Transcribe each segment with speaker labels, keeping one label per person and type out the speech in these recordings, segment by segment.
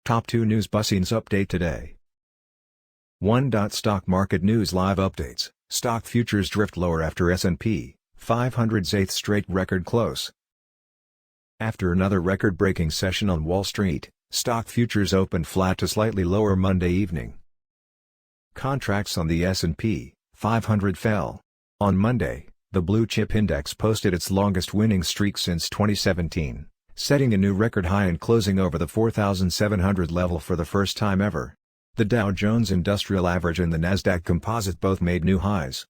Speaker 1: Top 2 News Bussines Update today. 1. Stock Market News Live Updates. Stock futures drift lower after S&P 500's 8th straight record close. After another record-breaking session on Wall Street, stock futures opened flat to slightly lower Monday evening. Contracts on the S&P 500 fell. On Monday, the blue chip index posted its longest winning streak since 2017, setting a new record high and closing over the 4,700 level for the first time ever. The Dow Jones Industrial Average and the Nasdaq Composite both made new highs.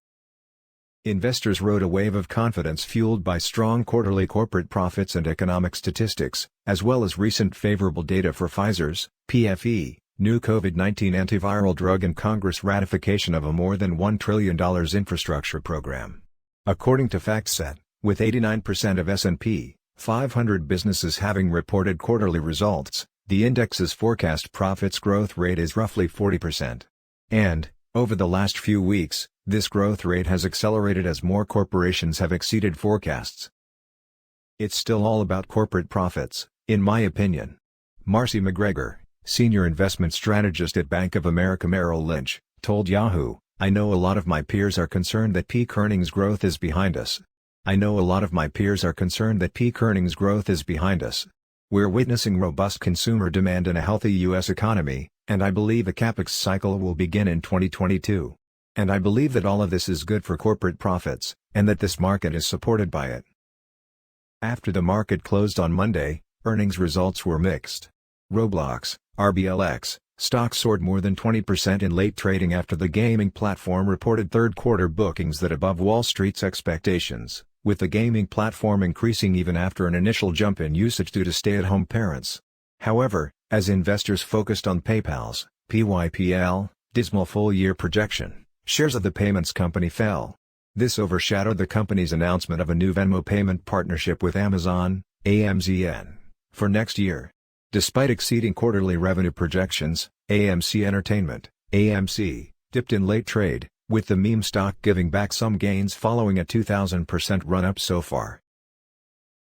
Speaker 1: Investors rode a wave of confidence fueled by strong quarterly corporate profits and economic statistics, as well as recent favorable data for Pfizer's PFE, new COVID-19 antiviral drug and Congress ratification of a more than $1 trillion infrastructure program. According to FactSet, with 89% of S&P 500 businesses having reported quarterly results, the index's forecast profits growth rate is roughly 40%. And, over the last few weeks, this growth rate has accelerated as more corporations have exceeded forecasts. It's still all about corporate profits, in my opinion. Marcy McGregor, senior investment strategist at Bank of America Merrill Lynch, told Yahoo, "I know a lot of my peers are concerned that peak earnings growth is behind us. We're witnessing robust consumer demand in a healthy U.S. economy, and I believe a CapEx cycle will begin in 2022. And I believe that all of this is good for corporate profits, and that this market is supported by it." After the market closed on Monday, earnings results were mixed. Roblox, RBLX, stock soared more than 20% in late trading after the gaming platform reported third-quarter bookings that above Wall Street's expectations, with the gaming platform increasing even after an initial jump in usage due to stay-at-home parents. However, as investors focused on PayPal's PYPL dismal full-year projection, shares of the payments company fell. This overshadowed the company's announcement of a new Venmo payment partnership with Amazon, AMZN, for next year. Despite exceeding quarterly revenue projections, AMC Entertainment, AMC, dipped in late trade, with the meme stock giving back some gains following a 2,000% run-up so far.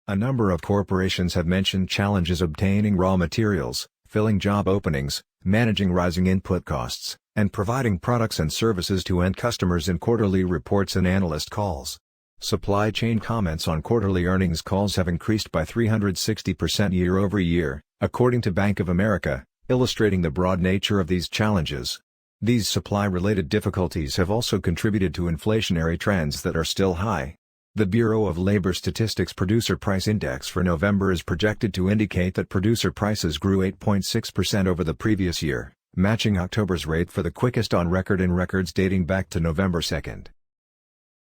Speaker 1: A number of corporations have mentioned challenges obtaining raw materials, filling job openings, managing rising input costs, and providing products and services to end customers in quarterly reports and analyst calls. Supply chain comments on quarterly earnings calls have increased by 360% year-over-year, according to Bank of America, illustrating the broad nature of these challenges. These supply-related difficulties have also contributed to inflationary trends that are still high. The Bureau of Labor Statistics Producer Price Index for November is projected to indicate that producer prices grew 8.6% over the previous year, matching October's rate for the quickest on record in records dating back to November 2.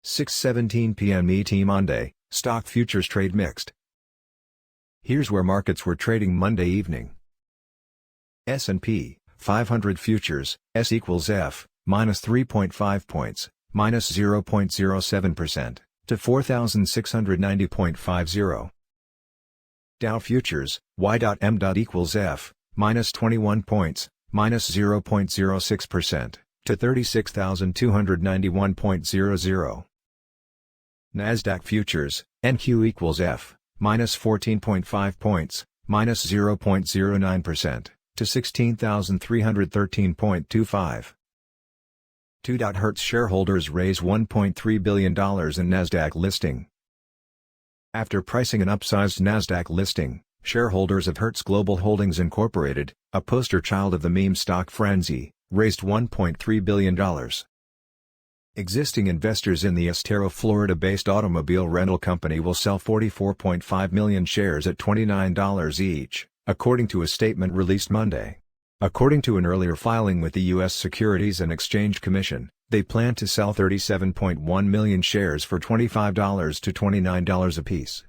Speaker 1: 6:17 p.m. ET Monday, stock futures trade mixed. Here's where markets were trading Monday evening. S&P 500 futures, S equals F, minus 3.5 points, minus 0.07%, to 4,690.50. Dow futures, Y.M. equals F, minus 21 points, minus 0.06%, to 36,291.00. Nasdaq futures, NQ equals F, minus 14.5 points, minus 0.09%, to 16,313.25. 2. Hertz shareholders raise $1.3 billion in Nasdaq listing. After pricing an upsized Nasdaq listing, shareholders of Hertz Global Holdings Incorporated, a poster child of the meme stock frenzy, raised $1.3 billion. Existing investors in the Estero, Florida-based automobile rental company will sell 44.5 million shares at $29 each, according to a statement released Monday. According to an earlier filing with the U.S. Securities and Exchange Commission, they plan to sell 37.1 million shares for $25 to $29 apiece.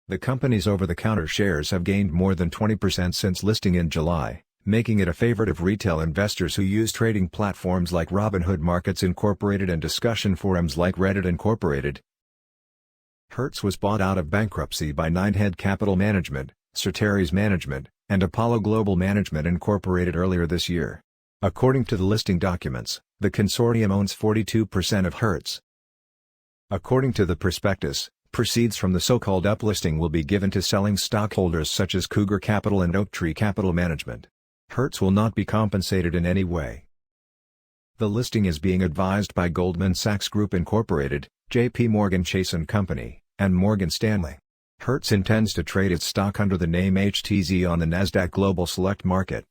Speaker 1: The company's over-the-counter shares have gained more than 20% since listing in July, making it a favorite of retail investors who use trading platforms like Robinhood Markets Incorporated and discussion forums like Reddit Incorporated. Hertz was bought out of bankruptcy by Ninehead Capital Management, Certeris Management, and Apollo Global Management Incorporated earlier this year. According to the listing documents, the consortium owns 42% of Hertz. According to the prospectus, Proceeds from the so-called uplisting will be given to selling stockholders such as Cougar Capital and Oaktree Capital Management. Hertz will not be compensated in any way. The listing is being advised by Goldman Sachs Group Incorporated, J.P. Morgan Chase & Company, and Morgan Stanley. Hertz intends to trade its stock under the name HTZ on the Nasdaq Global Select Market.